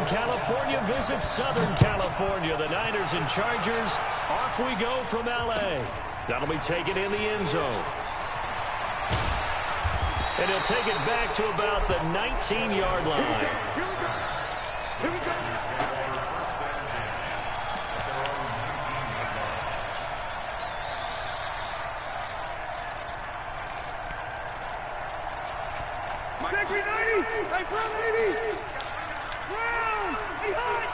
California visits Southern California. The Niners and Chargers, off we go from L.A. That'll be taken in the end zone. And he'll take it back to about the 19-yard line. Here we go. Take 90. Hey, front 80. Round. Hey, hot.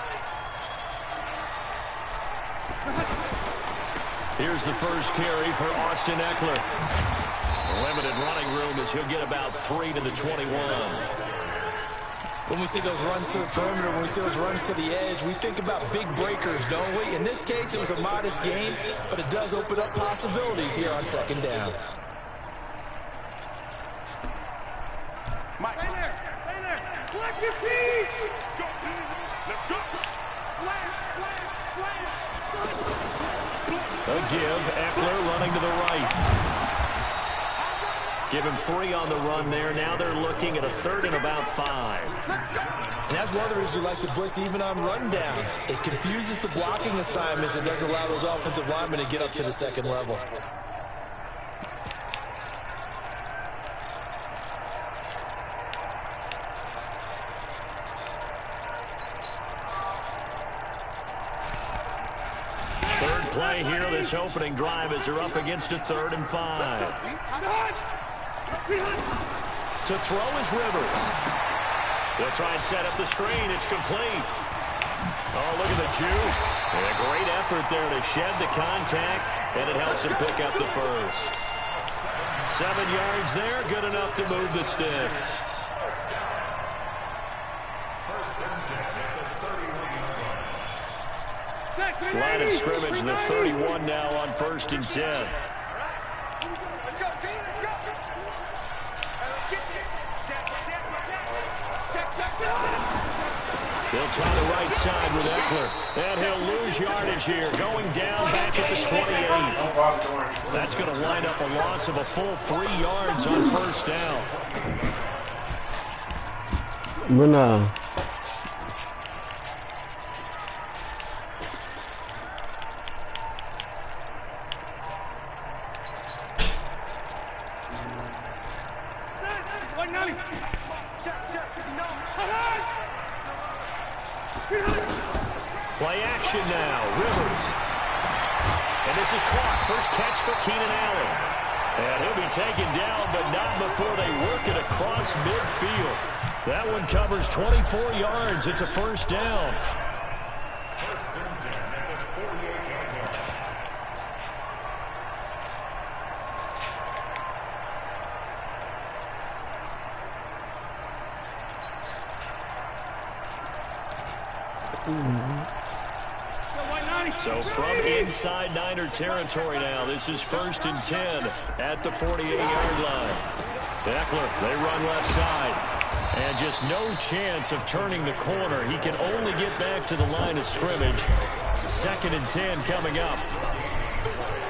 Here's the first carry for Austin Eckler. Limited running room as he'll get about 3 to the 21. When we see those runs to the perimeter, when we see those runs to the edge, we think about big breakers, don't we? In this case, it was a modest gain, but it does open up possibilities here on second down. Mike. Stay there. Stay there. Collect your feet. Let's go. Slam, slam, slam. A give. Eckler running to the right. Give him 3 on the run there. Now they're looking at a 3rd and about 5. And that's one of the reasons you like to blitz even on rundowns. It confuses the blocking assignments. It doesn't allow those offensive linemen to get up to the second level. Play here this opening drive as they're up against a 3rd and 5. To throw is Rivers. They'll try and set up the screen. It's complete. Oh, look at the juke. And a great effort there to shed the contact, and it helps him pick up the first. 7 yards there, good enough to move the sticks. Line of scrimmage, the 31 now on 1st and 10. Let's go, B, let's go. Let's get there. Check. They'll try the right side with Eckler. And he'll lose yardage here, going down back at the 28. That's going to line up a loss of a full 3 yards on 1st down. Play action now. Rivers. And this is caught. First catch for Keenan Allen. And he'll be taken down, but not before they work it across midfield. That one covers 24 yards. It's a 1st down. So from inside Niner territory now, this is 1st and 10 at the 48-yard line. Eckler, they run left side. And just no chance of turning the corner. He can only get back to the line of scrimmage. 2nd and 10 coming up.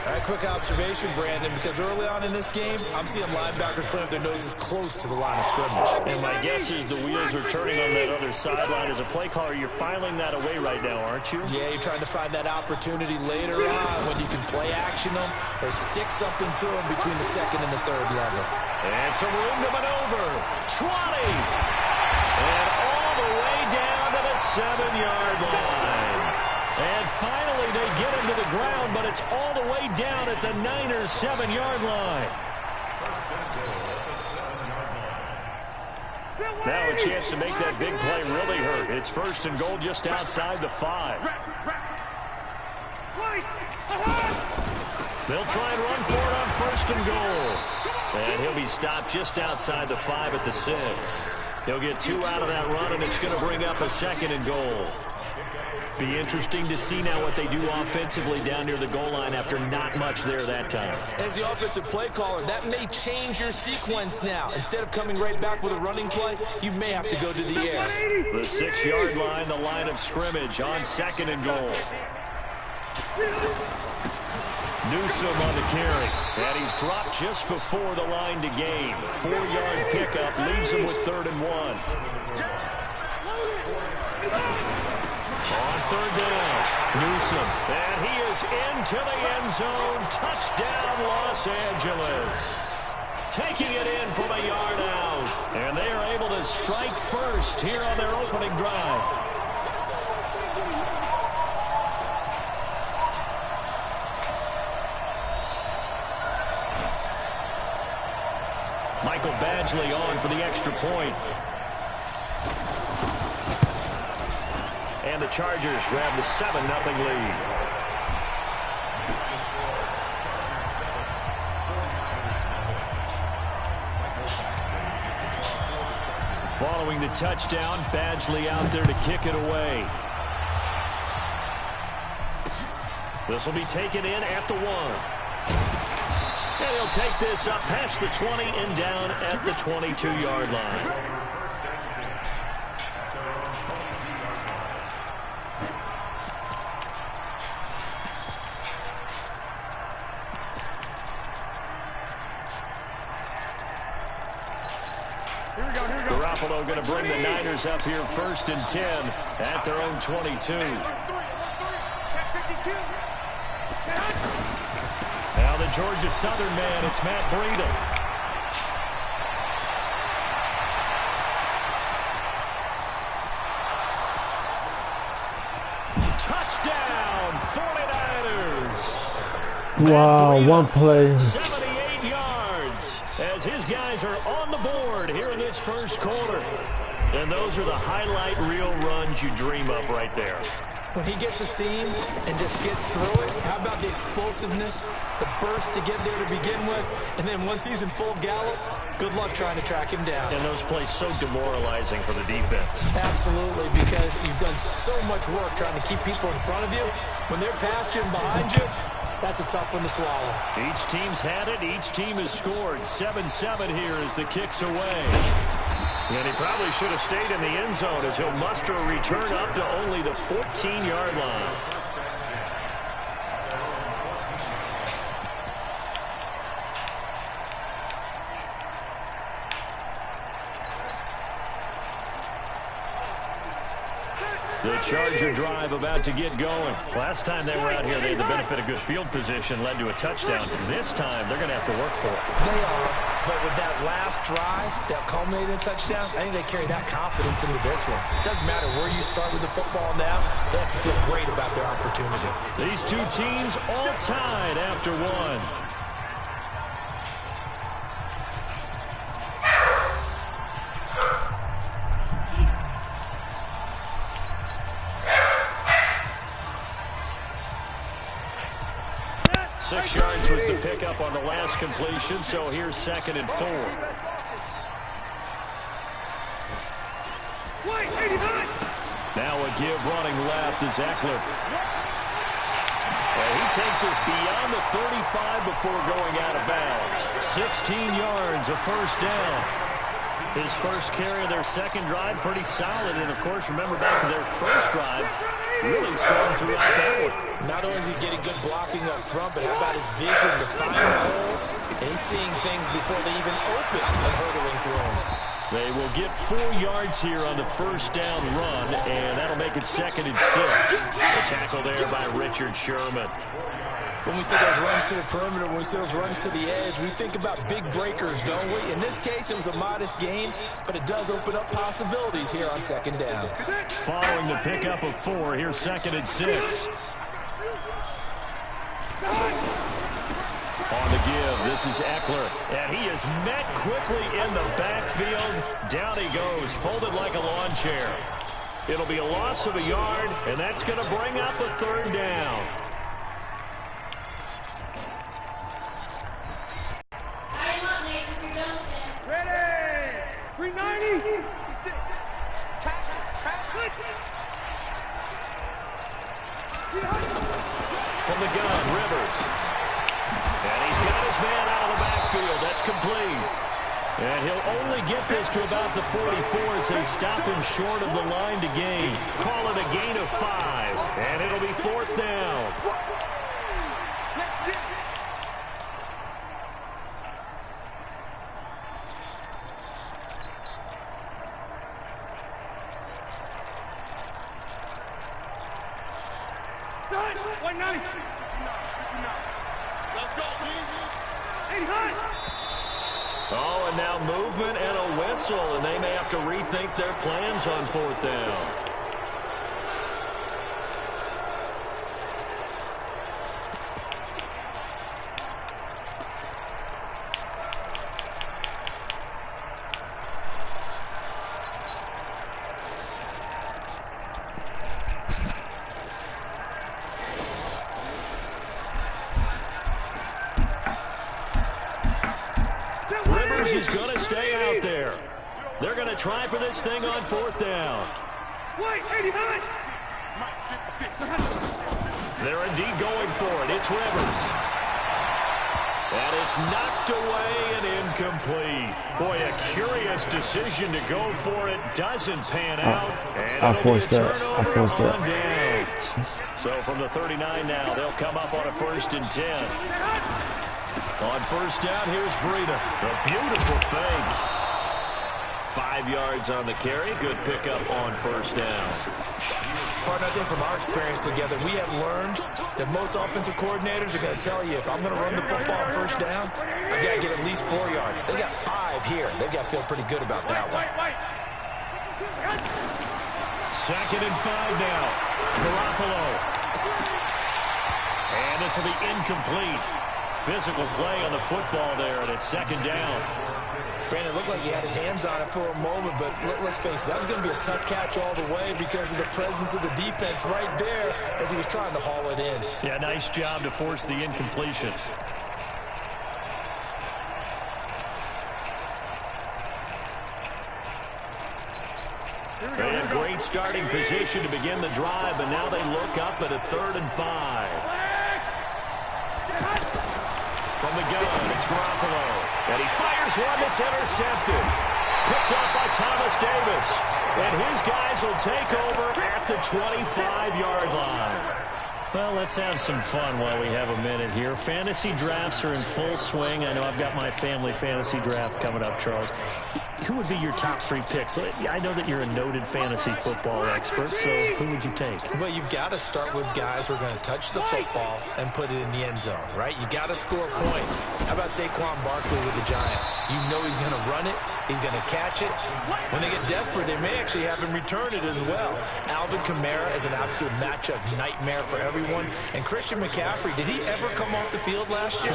All right, quick observation, Brandon, because early on in this game, I'm seeing linebackers putting their noses close to the line of scrimmage. And my guess is the wheels are turning on that other sideline. As a play caller, you're filing that away right now, aren't you? Yeah, you're trying to find that opportunity later on when you can play action them or stick something to them between the 2nd and the 3rd level. And some room to maneuver. 20. And all the way down to the 7-yard line. And finally, they get him to the ground, but it's all the way down at the Niners' 7-yard line. Now a chance to make that big play really hurt. It's 1st and goal just outside the 5. They'll try and run for it on 1st and goal. And he'll be stopped just outside the 5 at the 6. He'll get 2 out of that run, and it's going to bring up a 2nd and goal. Be interesting to see now what they do offensively down near the goal line after not much there that time. As the offensive play caller, that may change your sequence now. Instead of coming right back with a running play, you may have to go to the air. The 6-yard line, the line of scrimmage on 2nd and goal. Newsome on the carry. And he's dropped just before the line to gain. 4-yard pickup leaves him with 3rd and 1. third down. Newsom, and he is into the end zone. Touchdown, Los Angeles. Taking it in from a yard out. And they are able to strike first here on their opening drive. Michael Badgley on for the extra point. And the Chargers grab the 7-0 lead. Following the touchdown, Badgley out there to kick it away. This will be taken in at the 1. And he'll take this up past the 20 and down at the 22-yard line. Garoppolo going to bring the Niners up here 1st and 10 at their own 22. Now the Georgia Southern man, it's Matt Breida. Touchdown, 49ers. Wow, Breida, one play. 78 yards as his guys are on the board here in this first quarter. And those are the highlight reel runs you dream of right there. When he gets a seam and just gets through it, how about the explosiveness, the burst to get there to begin with, and then once he's in full gallop, good luck trying to track him down. And those plays so demoralizing for the defense. Absolutely, because you've done so much work trying to keep people in front of you. When they're past you and behind you, that's a tough one to swallow. Each team's had it. Each team has scored. 7-7 here as the kick's away. And he probably should have stayed in the end zone as he'll muster a return up to only the 14-yard line. The Charger drive about to get going. Last time they were out here, they had the benefit of good field position, led to a touchdown. This time, they're going to have to work for it. They are, but with that last drive that culminated in a touchdown, I think they carry that confidence into this one. It doesn't matter where you start with the football now. They have to feel great about their opportunity. These two teams all tied after one. Was the pickup on the last completion, so here's 2nd and 4. Now a give running left is Eckler. And he takes us beyond the 35 before going out of bounds. 16 yards, a first down. His first carry of their second drive, pretty solid. And, of course, remember back to their first drive, really strong throughout that one. Not only is he getting good blocking up front, but how about his vision to find the holes? And he's seeing things before they even open and hurdling through them. They will get 4 yards here on the first down run, and that'll make it 2nd and 6. A tackle there by Richard Sherman. When we see those runs to the perimeter, when we see those runs to the edge, we think about big breakers, don't we? In this case, it was a modest gain, but it does open up possibilities here on 2nd down. Following the pickup of 4, here's 2nd and 6. On the give, this is Eckler, and he is met quickly in the backfield. Down he goes, folded like a lawn chair. It'll be a loss of a yard, and that's going to bring up a 3rd down. Ready! 390! From the gun, Rivers. And he's got his man out of the backfield. That's complete. And he'll only get this to about the 44 as they stop him short of the line to gain. Call it a gain of 5. And it'll be 4th down. Let's go, D. Oh, and now movement and a whistle, and they may have to rethink their plans on 4th down. Is going to stay out there. They're going to try for this thing on 4th down. They're indeed going for it. It's Rivers. And it's knocked away and incomplete. Boy, a curious decision to go for it. Doesn't pan out. And it'll be a turnover on downs. So from the 39 now, they'll come up on a 1st and 10. On 1st down, here's Breida. A beautiful fake. 5 yards on the carry. Good pickup on 1st down. Partner, I think from our experience together, we have learned that most offensive coordinators are going to tell you, if I'm going to run the football on 1st down, I've got to get at least 4 yards. They got 5 here. They've got to feel pretty good about that one. 2nd and 5 now. Garoppolo. And this will be incomplete. Physical play on the football there, and it's 2nd down. Brandon, it looked like he had his hands on it for a moment, but let's face it, that was going to be a tough catch all the way because of the presence of the defense right there as he was trying to haul it in. Yeah, nice job to force the incompletion. They had great starting position to begin the drive, and now they look up at a 3rd and 5. From the gun, it's Garoppolo. And he fires one that's intercepted. Picked up by Thomas Davis. And his guys will take over at the 25-yard line. Well, let's have some fun while we have a minute here. Fantasy drafts are in full swing. I know I've got my family fantasy draft coming up, Charles. Who would be your top 3 picks? I know that you're a noted fantasy football expert, so who would you take? Well, you've got to start with guys who are going to touch the football and put it in the end zone, right? You got to score points. How about Saquon Barkley with the Giants? You know he's going to run it. He's going to catch it. When they get desperate, they may actually have him return it as well. Alvin Kamara is an absolute matchup nightmare for everyone. And Christian McCaffrey, did he ever come off the field last year?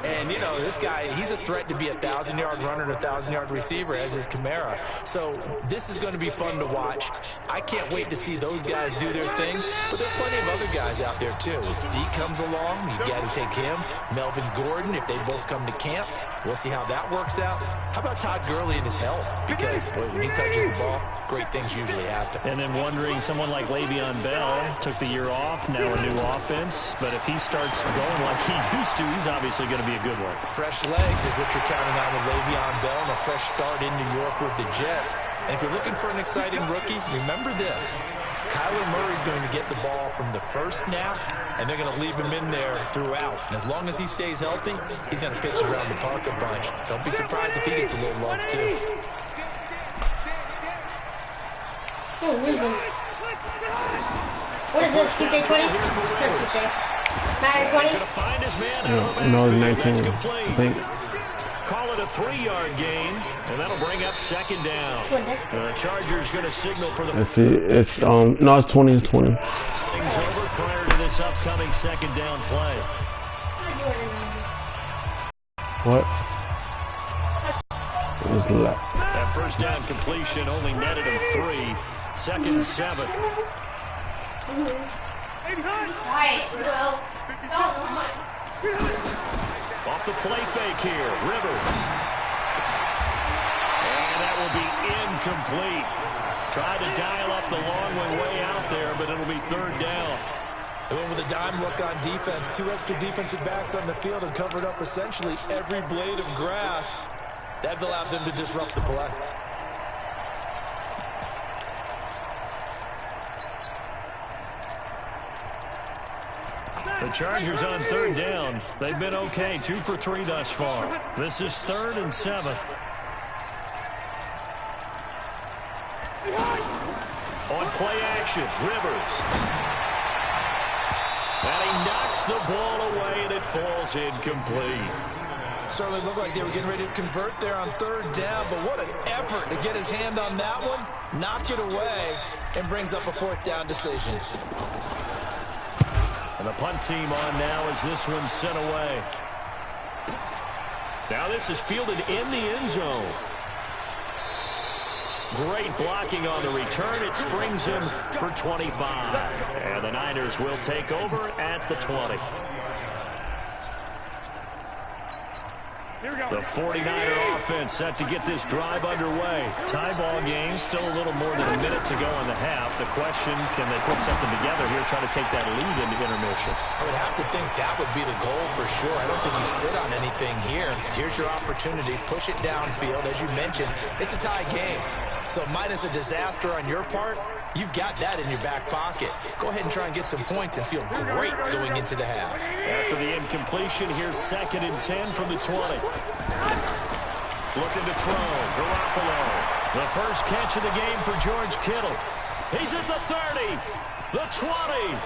And, you know, this guy, he's a threat to be a 1,000-yard runner and a 1,000-yard receiver, as is Kamara. So this is going to be fun to watch. I can't wait to see those guys do their thing, but there are plenty of other guys out there too. If Zeke comes along, you got to take him. Melvin Gordon, if they both come to camp, we'll see how that works out. How about Todd Gurley and his health? Because, boy, when he touches the ball, great things usually happen. And then wondering, someone like Le'Veon Bell took the year off, now a new offense. But if he starts going like he used to, he's obviously going to be a good one. Fresh legs is what you're counting on with Le'Veon Bell and a fresh start in New York with the Jets. And if you're looking for an exciting rookie, remember this. Kyler Murray's going to get the ball from the first snap, and they're going to leave him in there throughout. And as long as he stays healthy, he's going to pitch around the park a bunch. Don't be surprised if he gets a little love, too. Oh, losing. What is this? 2K20? Madden 20? No, 19, I think. Call it a 3-yard gain, and that'll bring up 2nd down. The Chargers going to signal for the... Let's see, it's, no, it's 20, it's 20. Things over prior to this upcoming 2nd down play. What? It was left. That 1st down completion only netted him 3. 2nd and 7. Off the play fake here, Rivers. And that will be incomplete. Tried to dial up the long way out there, but it'll be 3rd down. They went with a dime look on defense. 2 extra defensive backs on the field and covered up essentially every blade of grass. That allowed them to disrupt the play. The Chargers on 3rd down. They've been okay, 2 for 3 thus far. This is 3rd and 7. On play action, Rivers. And he knocks the ball away, and it falls incomplete. Certainly looked like they were getting ready to convert there on third down, but what an effort to get his hand on that one, knock it away, and brings up a fourth down decision. And the punt team on now as this one's sent away. Now this is fielded in the end zone. Great blocking on the return. It springs him for 25. And the Niners will take over at the 20. The 49er offense set to get this drive underway. Tie ball game, still a little more than a minute to go in the half. The question, can they put something together here, try to take that lead into intermission? I would have to think that would be the goal for sure. I don't think you sit on anything here. Here's your opportunity. Push it downfield. As you mentioned, it's a tie game. So minus a disaster on your part, you've got that in your back pocket. Go ahead and try and get some points and feel great going into the half. After the incompletion, here's 2nd and 10 from the 20. Looking to throw. Garoppolo. The first catch of the game for George Kittle. He's at the 30. The 20.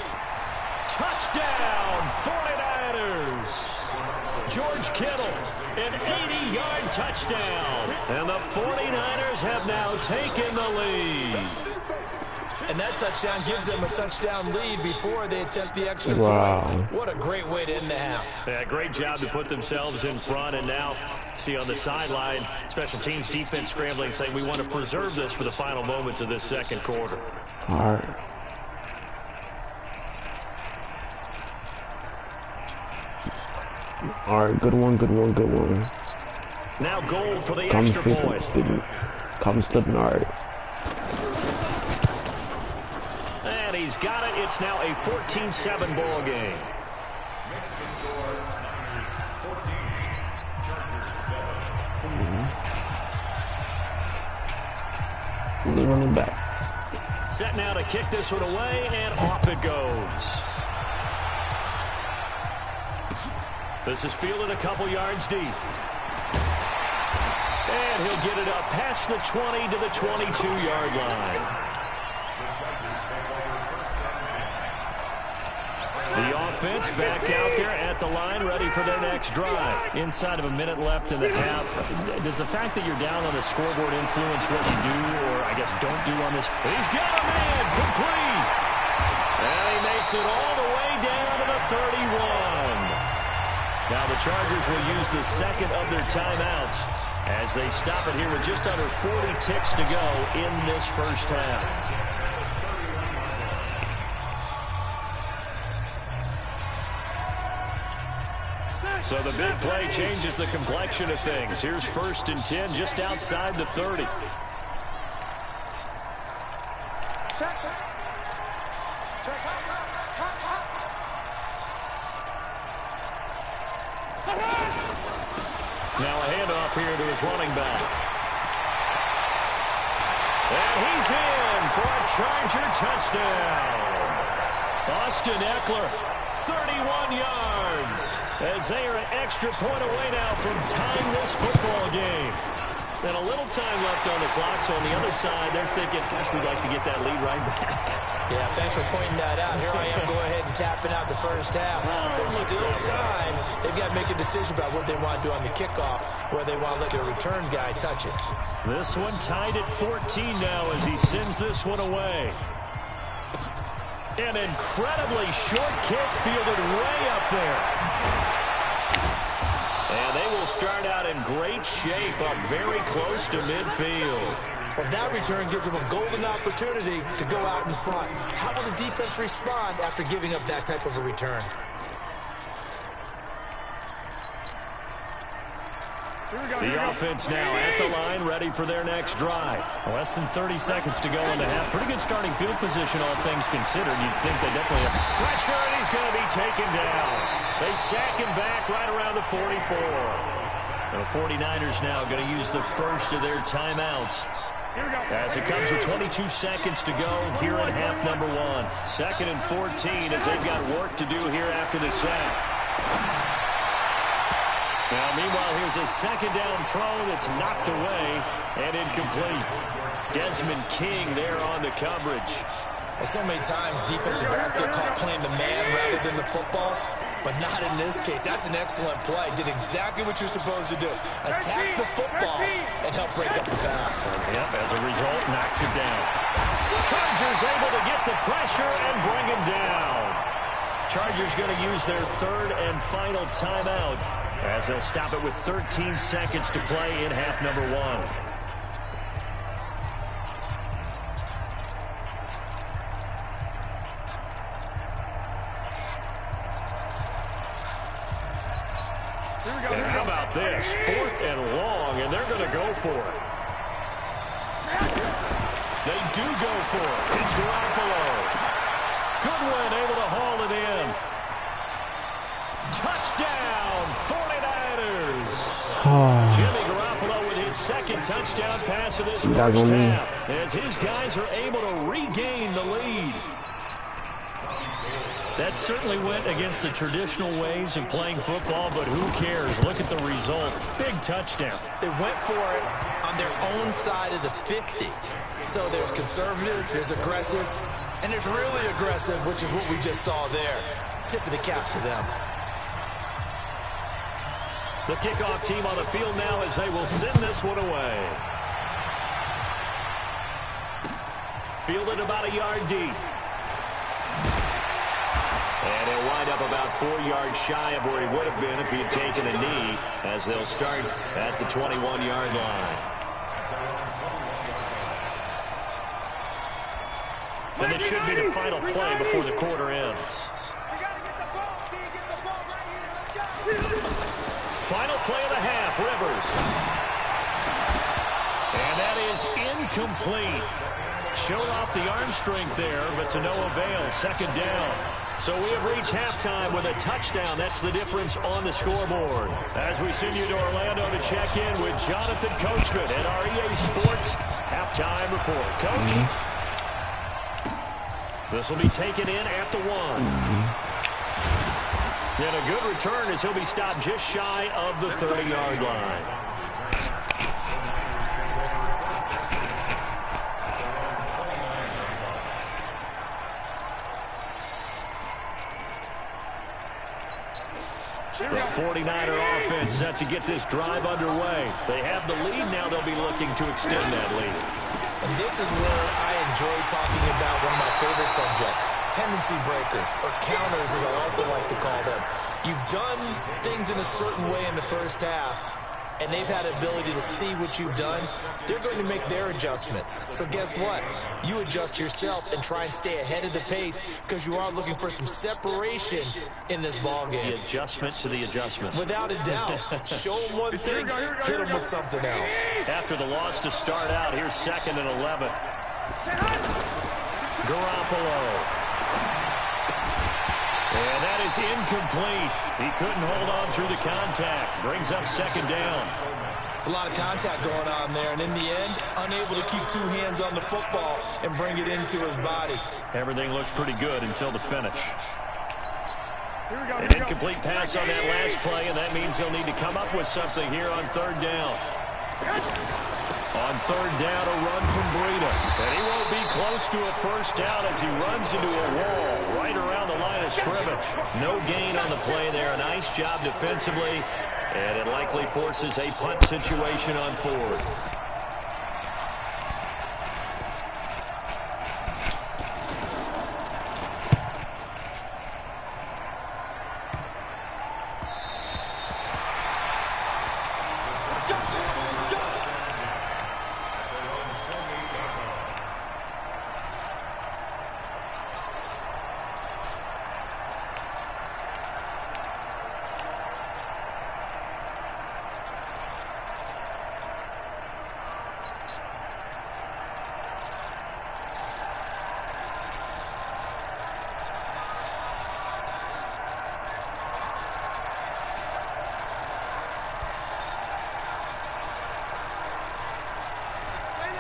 Touchdown, 49ers. George Kittle, an 80-yard touchdown. And the 49ers have now taken the lead. And that touchdown gives them a touchdown lead before they attempt the extra Wow. point. What a great way to end the half. Yeah, great job to put themselves in front. And now, see on the sideline, special teams defense scrambling, saying we want to preserve this for the final moments of this second quarter. All right. All right, good one. Now Gold for the extra point. Come slipping, all right. And he's got it. It's now a 14-7 ball game. Who's running back? Set now to kick this one away, and off it goes. This is fielded a couple yards deep. And he'll get it up past the 20 to the 22-yard line. The offense back out there at the line, ready for their next drive. Inside of a minute left in the half. Does the fact that you're down on the scoreboard influence what you do, or I guess don't do on this? He's got a man, complete. And he makes it all the way down to the 31. Now the Chargers will use the second of their timeouts as they stop it here with just under 40 ticks to go in this first half. So the big play changes the complexion of things. Here's 1st and 10 just outside the 30. Now a handoff here to his running back. And he's in for a Charger touchdown. Austin Eckler, 31 yards. As they are an extra point away now from tying this football game. And a little time left on the clock, so on the other side, they're thinking, gosh, we'd like to get that lead right back. Yeah, thanks for pointing that out. Here I am going ahead and tapping out the first half. There's still time. They've got to make a decision about what they want to do on the kickoff, where they want to let their return guy touch it. This one tied at 14 now as he sends this one away. An incredibly short kick fielded way up there. And they will start out in great shape up very close to midfield. Well, that return gives them a golden opportunity to go out in front. How will the defense respond after giving up that type of a return? The offense now at the line, ready for their next drive. Less than 30 seconds to go in the half. Pretty good starting field position, all things considered. You'd think they definitely have pressure, and he's going to be taken down. They sack him back right around the 44. The 49ers now going to use the first of their timeouts as it comes with 22 seconds to go here in half number 1. 2nd and 14 as they've got work to do here after the sack. Now, meanwhile, here's a second down throw that's knocked away and incomplete. Desmond King there on the coverage. Well, so many times defensive backs get caught playing the man rather than the football, but not in this case. That's an excellent play. Did exactly what you're supposed to do. Attack the football and help break up the pass. Yep, as a result, knocks it down. Chargers able to get the pressure and bring him down. Chargers going to use their third and final timeout as they'll stop it with 13 seconds to play in half number 1. And how about this? 4th and long, and they're going to go for it. They do go for it. It's Garoppolo. Goodwin able to haul it in. Touchdown, 49ers. Jimmy Garoppolo with his second touchdown pass of this first half, as his guys are able to regain the lead. That certainly went against the traditional ways of playing football, but who cares? Look at the result. Big touchdown. They went for it on their own side of the 50. So there's conservative, there's aggressive, and there's really aggressive, which is what we just saw there. Tip of the cap to them. The kickoff team on the field now as they will send this one away. Fielded about a yard deep. And he'll wind up about 4 yards shy of where he would have been if he had taken a knee, as they'll start at the 21-yard line. And this should be the final play before the quarter ends. Final play of the half, Rivers. And that is incomplete. Showed off the arm strength there, but to no avail. Second down. So we have reached halftime with a touchdown. That's the difference on the scoreboard. As we send you to Orlando to check in with Jonathan Coachman at our EA Sports halftime report. Coach, this will be taken in at the 1. And a good return as he'll be stopped just shy of the 30-yard line. The 49er offense set to get this drive underway. They have the lead. Now they'll be looking to extend that lead. And this is where I enjoy talking about one of my favorite subjects, tendency breakers, or counters as I also like to call them. You've done things in a certain way in the first half, and they've had the ability to see what you've done. They're going to make their adjustments. So guess what? You adjust yourself and try and stay ahead of the pace, because you are looking for some separation in this ball game. The adjustment to the adjustment. Without a doubt. Show them one thing, hit them with something else. After the loss to start out, here's 2nd and 11. Garoppolo. And that is incomplete. He couldn't hold on through the contact. Brings up 2nd down. It's a lot of contact going on there, and in the end, unable to keep 2 hands on the football and bring it into his body. Everything looked pretty good until the finish. An incomplete pass on that last play, and that means they'll need to come up with something here on 3rd down. On 3rd down, a run from Breida. And he won't be close to a first down as he runs into a wall right around the line of scrimmage. No gain on the play there. A nice job defensively. And it likely forces a punt situation on 4th.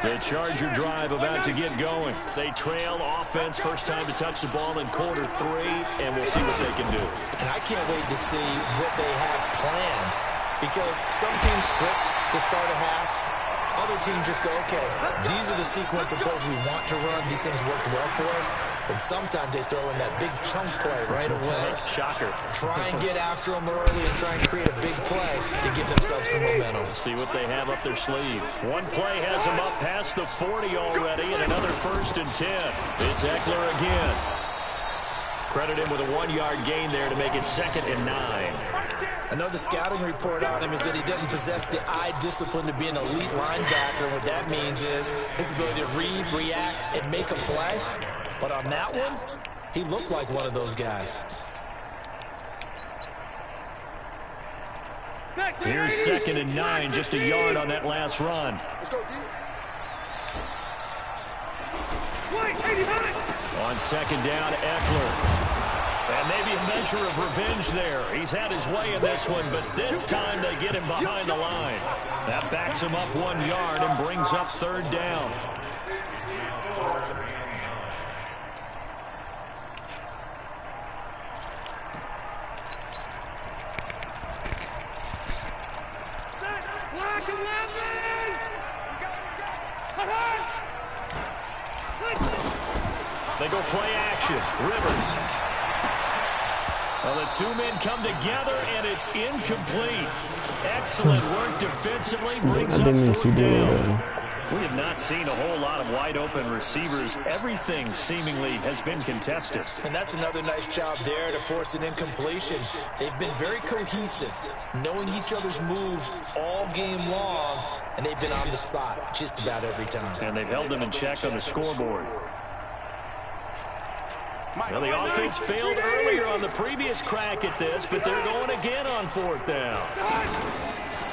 The Charger drive about to get going. They trail offense, first time to touch the ball in quarter 3, and we'll see what they can do. And I can't wait to see what they have planned, because some teams script to start a half, other teams just go, okay, these are the sequence of plays we want to run. These things worked well for us. And sometimes they throw in that big chunk play right away. Shocker. Try and get after them early and try and create a big play to give themselves some momentum. See what they have up their sleeve. One play has them up past the 40 already, and another 1st and 10. It's Eckler again. Credit him with a 1-yard gain there to make it 2nd and 9. I know the scouting report on him is that he doesn't possess the eye discipline to be an elite linebacker. What that means is his ability to read, react, and make a play. But on that one, he looked like one of those guys. Here's 2nd and 9, just a yard on that last run. Let's go, D. On 2nd down, Eckler. And maybe a measure of revenge there. He's had his way in this one, but this time they get him behind the line. That backs him up 1 yard and brings up 3rd down. They go play action. Rivers. Well, the two men come together, and it's incomplete. Excellent work defensively. Brings up 4th down. We have not seen a whole lot of wide-open receivers. Everything seemingly has been contested. And that's another nice job there to force an incompletion. They've been very cohesive, knowing each other's moves all game long, and they've been on the spot just about every time. And they've held them in check on the scoreboard. Well, the offense failed earlier on the previous crack at this, but they're going again on 4th down.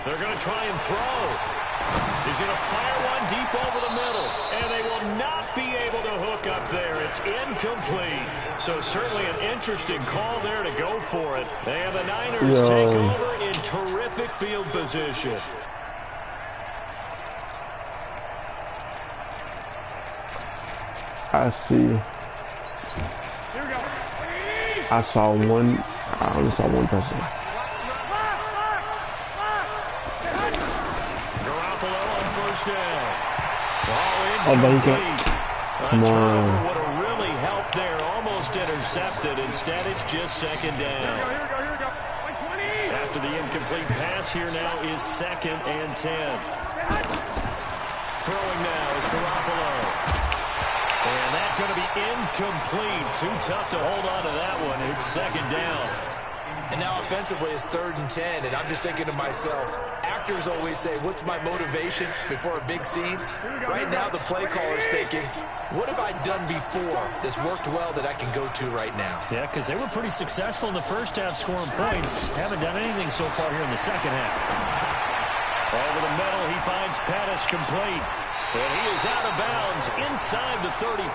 They're going to try and throw. He's going to fire one deep over the middle, and they will not be able to hook up there. It's incomplete. So certainly an interesting call there to go for it. And the Niners take over in terrific field position. I see. I only saw one person. Garoppolo on 1st down. Oh, but he can't. Come on. Would have really helped there. Almost intercepted. Instead, it's just 2nd down. After the incomplete pass, here now is 2nd and 10. Throwing now is Garoppolo. And that's going to be incomplete. Too tough to hold on to that one. It's 2nd down. And now offensively it's 3rd and 10. And I'm just thinking to myself, actors always say, what's my motivation before a big scene? Right now the play caller's thinking, what have I done before that's worked well that I can go to right now? Yeah, because they were pretty successful in the first half scoring points. Haven't done anything so far here in the second half. Over the middle, he finds Pettis complete. And he is out of bounds inside the 35.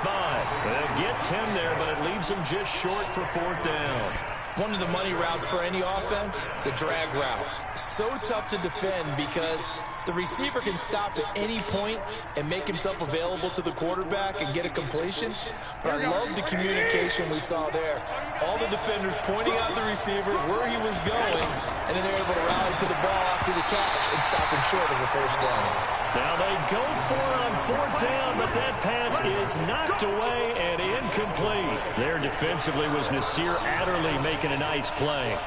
They'll get 10 there, but it leaves them just short for 4th down. One of the money routes for any offense, the drag route. So tough to defend because the receiver can stop at any point and make himself available to the quarterback and get a completion. But I love the communication we saw there. All the defenders pointing out the receiver, where he was going, and then they're able to rally to the ball after the catch and stop him short of the 1st down. Now they go for it on 4th down, but that pass is knocked away and incomplete. There defensively was Nasir Adderley making a nice play.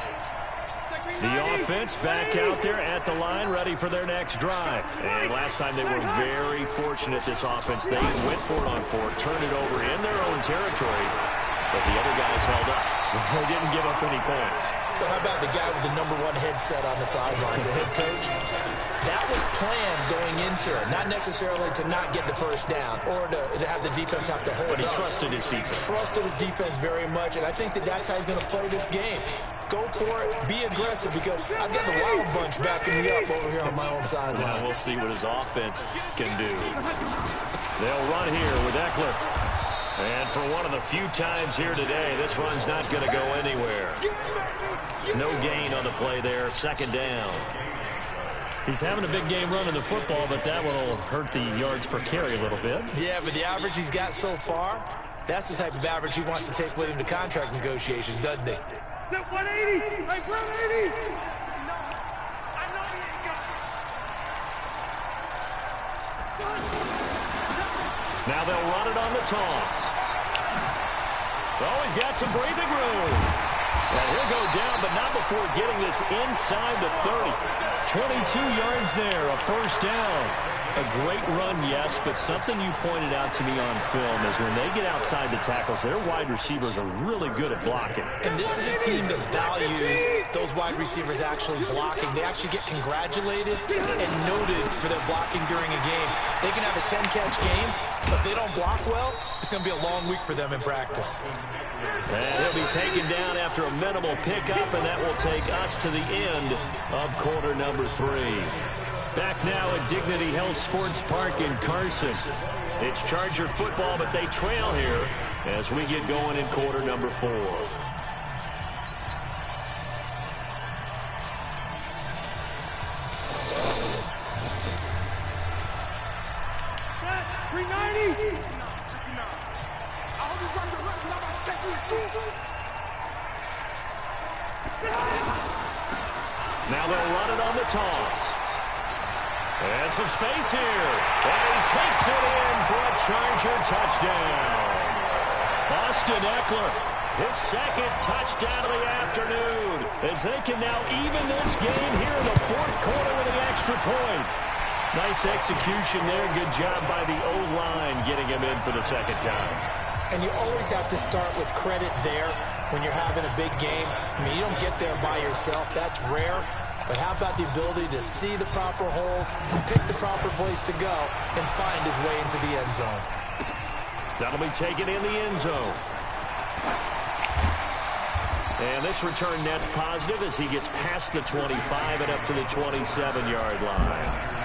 The offense back out there at the line, ready for their next drive. And last time they were very fortunate, this offense. They went for it on 4th, turned it over in their own territory, but the other guys held up. They didn't give up any points. So how about the guy with the #1 headset on the sidelines, the head coach? That was planned going into it, not necessarily to not get the 1st down or to have the defense have to hold But he up. trusted his defense. Trusted his defense very much, and I think that's how he's going to play this game. Go for it, be aggressive, because I've got the Wild Bunch backing me up over here on my own sideline. Now we'll see what his offense can do. They'll run here with Eckler. And for one of the few times here today, this run's not going to go anywhere. No gain on the play there, 2nd down. He's having a big game running the football, but that one will hurt the yards per carry a little bit. Yeah, but the average he's got so far, that's the type of average he wants to take with him to contract negotiations, doesn't he? 180! Like 180! Now they'll run it on the toss. Oh, he's got some breathing room. And he'll go down, but not before getting this inside the 30. 22 yards there, a first down. A great run, yes, but something you pointed out to me on film is when they get outside the tackles, their wide receivers are really good at blocking. And this is a team that values those wide receivers actually blocking. They actually get congratulated and noted for their blocking during a game. They can have a 10-catch game, but if they don't block well, it's going to be a long week for them in practice. And he'll be taken down after a minimal pickup, and that will take us to the end of quarter number 3. Back now at Dignity Health Sports Park in Carson. It's Charger football, but they trail here as we get going in quarter number 4. Now they'll run it on the toss. And some space here. And he takes it in for a Charger touchdown. Austin Eckler, his second touchdown of the afternoon, as they can now even this game here in the fourth quarter with an extra point. Nice execution there. Good job by the O-line getting him in for the second time. And you always have to start with credit there when you're having a big game. I mean, you don't get there by yourself. That's rare. But how about the ability to see the proper holes, pick the proper place to go, and find his way into the end zone? That'll be taken in the end zone. And this return net's positive as he gets past the 25 and up to the 27-yard line.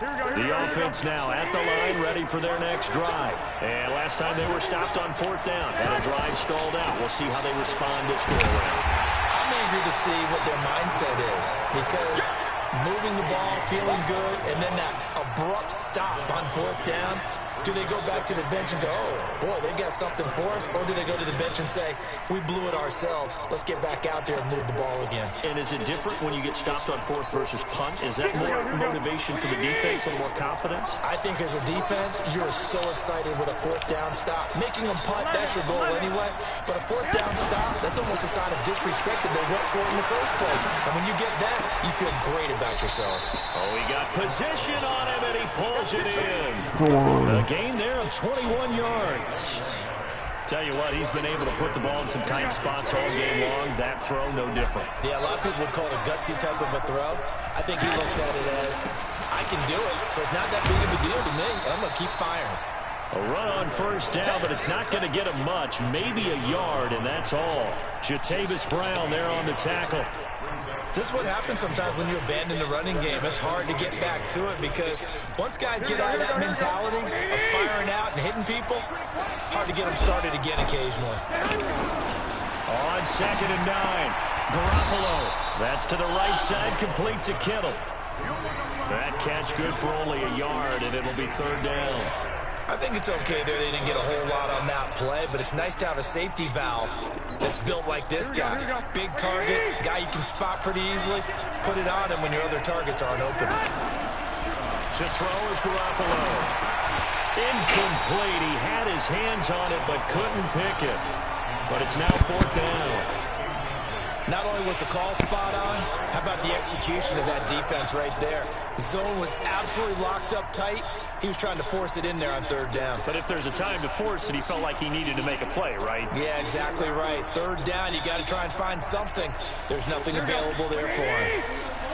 The offense now at the line, ready for their next drive. And last time they were stopped on fourth down. Had a drive stalled out. We'll see how they respond this go around. I'm eager to see what their mindset is, because moving the ball, feeling good, and then that abrupt stop on fourth down, do they go back to the bench and go, oh, boy, they've got something for us? Or do they go to the bench and say, we blew it ourselves. Let's get back out there and move the ball again. And is it different when you get stopped on fourth versus punt? Is that more motivation for the defense and more confidence? I think as a defense, you're so excited with a fourth down stop. Making them punt, that's your goal anyway. But a fourth down stop, that's almost a sign of disrespect that they went for it in the first place. And when you get that, you feel great about yourselves. Oh, he got position on him, and he pulls it in. Come on. A gain there of 21 yards. Tell you what, he's been able to put the ball in some tight spots all game long. That throw, no different. Yeah, a lot of people would call it a gutsy type of a throw. I think he looks at it as, I can do it, so it's not that big of a deal to me, and I'm going to keep firing. A run on first down, but it's not going to get him much. Maybe a yard, and that's all. Jatavis Brown there on the tackle. This is what happens sometimes when you abandon the running game. It's hard to get back to it because once guys get out of that mentality of firing out and hitting people, hard to get them started again occasionally. On 2nd and 9, Garoppolo. That's to the right side, complete to Kittle. That catch good for only a yard, and it'll be third down. I think it's okay there. They didn't get a whole lot on that play, but it's nice to have a safety valve that's built like this guy. Big target, guy you can spot pretty easily. Put it on him when your other targets aren't open. To throw is Garoppolo. Incomplete. He had his hands on it, but couldn't pick it. But it's now fourth down. Not only was the call spot on, how about the execution of that defense right there? Zone was absolutely locked up tight. He was trying to force it in there on third down. But if there's a time to force it, he felt like he needed to make a play, right? Yeah, exactly right. Third down, you got to try and find something. There's nothing available there for him.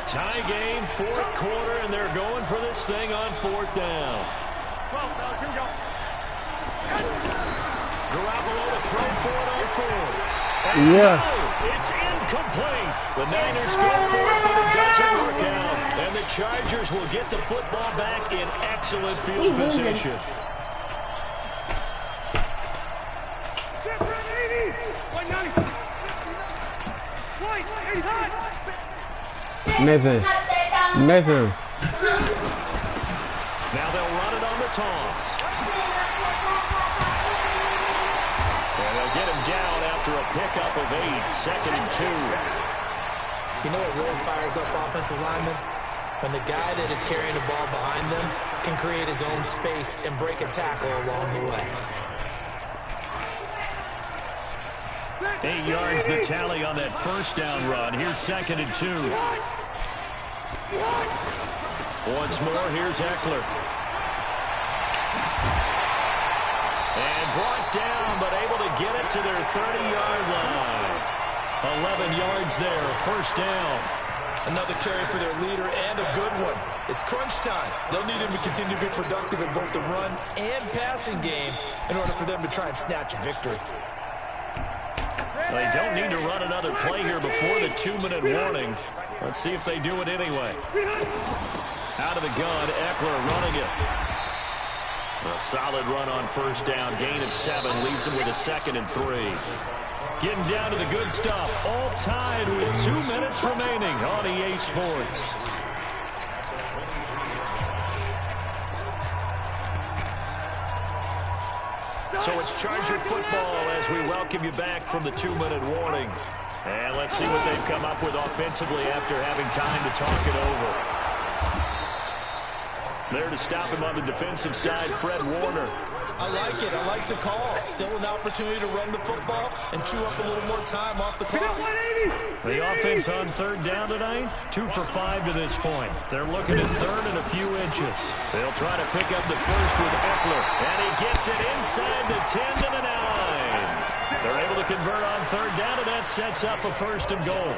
Tie game, fourth quarter, and they're going for this thing on fourth down. Garoppolo to throw for it on fourth. Yes. It's incomplete. The Niners go for it, but it doesn't work out. And the Chargers will get the football back in excellent field position. Nathan. Now they'll run it on the toss. And they'll get him down after a pickup of 8, 2nd and 2. You know what really fires up offensive linemen? When the guy that is carrying the ball behind them can create his own space and break a tackle along the way. 8 yards the tally on that first down run. Here's 2nd and 2. Once more, here's Eckler. And brought down, but able to get it to their 30-yard line. 11 yards there, first down. Another carry for their leader and a good one. It's crunch time. They'll need him to continue to be productive in both the run and passing game in order for them to try and snatch a victory. They don't need to run another play here before the 2-minute warning. Let's see if they do it anyway. Out of the gun, Eckler running it. A solid run on first down. Gain of 7 leaves him with a 2nd and 3. Getting down to the good stuff. All tied with 2 minutes remaining on EA Sports. So it's Charger football as we welcome you back from the 2-minute warning. And let's see what they've come up with offensively after having time to talk it over. There to stop him on the defensive side, Fred Warner. I like it. I like the call. Still an opportunity to run the football and chew up a little more time off the clock. The offense on third down tonight, 2 for 5 to this point. They're looking at third and a few inches. They'll try to pick up the first with Eckler, and he gets it inside the 10 to the 9. They're able to convert on third down, and that sets up a 1st and goal.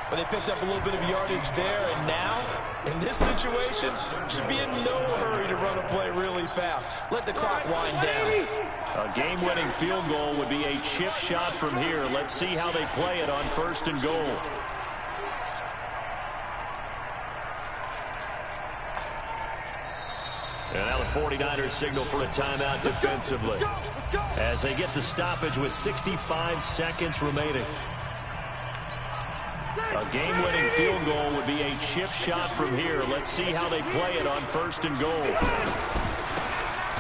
But they picked up a little bit of yardage there, and now, in this situation, should be in no hurry to run a play really fast. Let the clock wind down. A game-winning field goal would be a chip shot from here. Let's see how they play it on 1st and goal. And now the 49ers signal for a timeout defensively as they get the stoppage with 65 seconds remaining. A game-winning field goal would be a chip shot from here. Let's see how they play it on 1st and goal.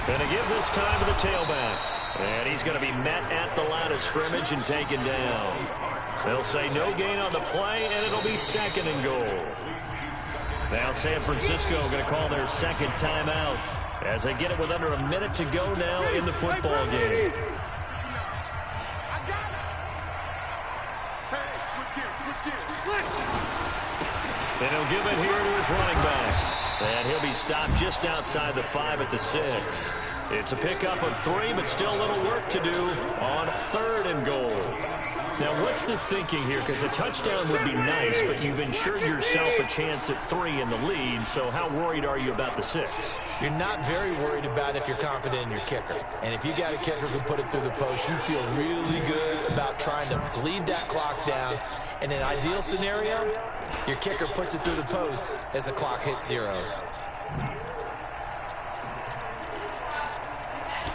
Going to give this time to the tailback. And he's going to be met at the line of scrimmage and taken down. They'll say no gain on the play, and it'll be 2nd and goal. Now San Francisco going to call their 2nd timeout as they get it with under a minute to go now in the football game. And he'll give it here to his running back. And he'll be stopped just outside the 5 at the 6. It's a pickup of 3, but still a little work to do on 3rd and goal. Now, what's the thinking here? Because a touchdown would be nice, but you've ensured yourself a chance at 3 in the lead. So how worried are you about the 6? You're not very worried about if you're confident in your kicker. And if you got a kicker who can put it through the post, you feel really good about trying to bleed that clock down. In an ideal scenario, your kicker puts it through the post as the clock hits zeros.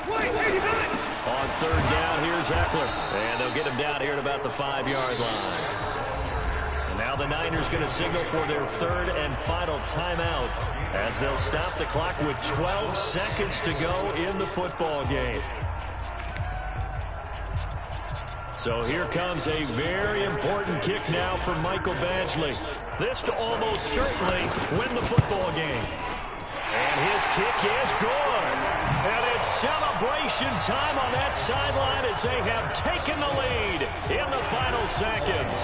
On 3rd down, here's Eckler. And they'll get him down here at about the 5-yard line. And now the Niners going to signal for their 3rd and final timeout as they'll stop the clock with 12 seconds to go in the football game. So here comes a very important kick now for Michael Badgley. This to almost certainly win the football game. And his kick is good. And it's celebration time on that sideline as they have taken the lead in the final seconds.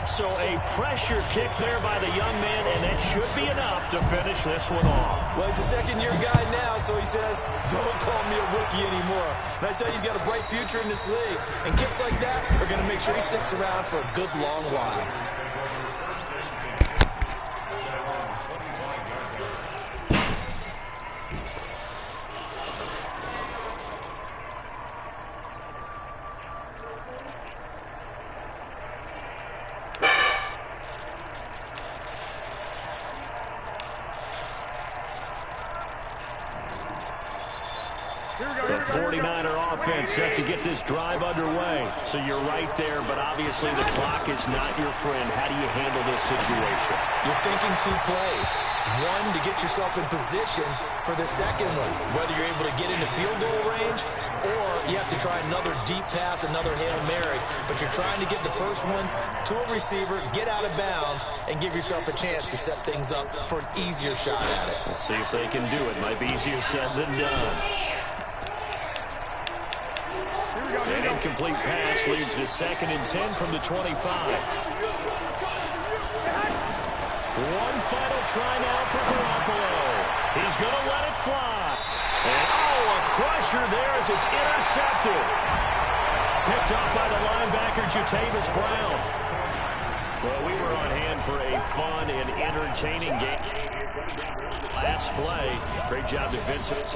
So a pressure kick there by the young man, and that should be enough to finish this one off. Well, he's a second-year guy now, so he says, don't call me a rookie anymore. And I tell you, he's got a bright future in this league. And kicks like that are going to make sure he sticks around for a good long while. Here we The 49er offense set to get this drive underway. So you're right there, but obviously the clock is not your friend. How do you handle this situation? You're thinking 2 plays. One, to get yourself in position for the second one, whether you're able to get into field goal range or you have to try another deep pass, another Hail Mary. But you're trying to get the first one to a receiver, get out of bounds, and give yourself a chance to set things up for an easier shot at it. We'll see if they can do it. Might be easier said than done. An incomplete pass leads to 2nd and 10 from the 25. One final try now for Garoppolo. He's going to let it fly. And, a crusher there as it's intercepted. Picked up by the linebacker, Jatavis Brown. Well, we were on hand for a fun and entertaining game. Last play. Great job to Vincent.